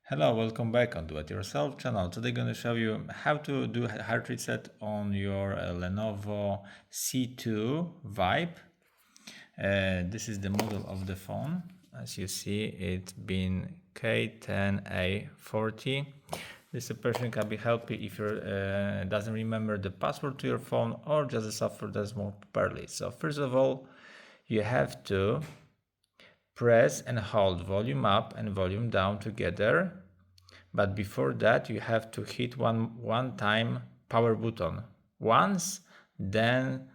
Hello, welcome back on Do It Yourself channel. Today I'm going to show you how to do a hard reset on your Lenovo C2 Vibe. This is the model of the phone. As you see, it's been K10a40. This person can be helpful if you doesn't remember the password to your phone or just the software does more properly. So first of all, you have to press and hold volume up and volume down together, but before that you have to hit one time power button once, then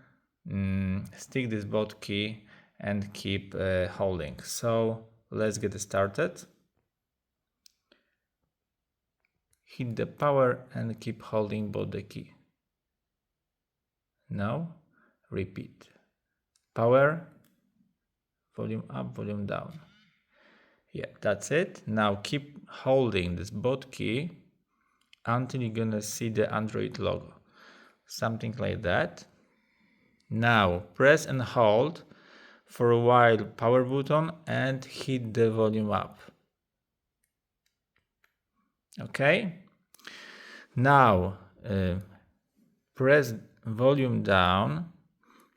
stick this both key and keep holding. So let's get started. Hit the power and keep holding both the key. Now repeat. Power, volume up, volume down. Yeah, that's it. Now keep holding this both key until you're gonna see the Android logo. Something like that. Now press and hold for a while power button and hit the volume up. Okay. Now press volume down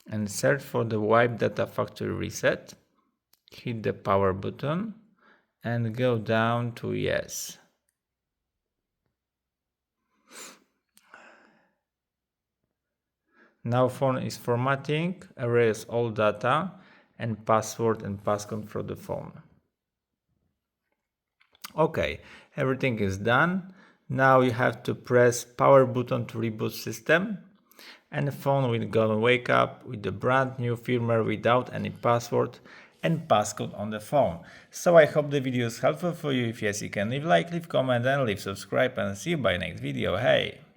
and search for the Wipe Data Factory Reset. Hit the power button and go down to yes. Now phone is formatting, erase all data and password and passcode for the phone. Okay, everything is done. Now you have to press power button to reboot system and the phone will go wake up with the brand new firmware without any password and passcode on the phone. So I hope the video is helpful for you. If yes, you can leave like, leave comment and leave subscribe and see you by next video. Hey!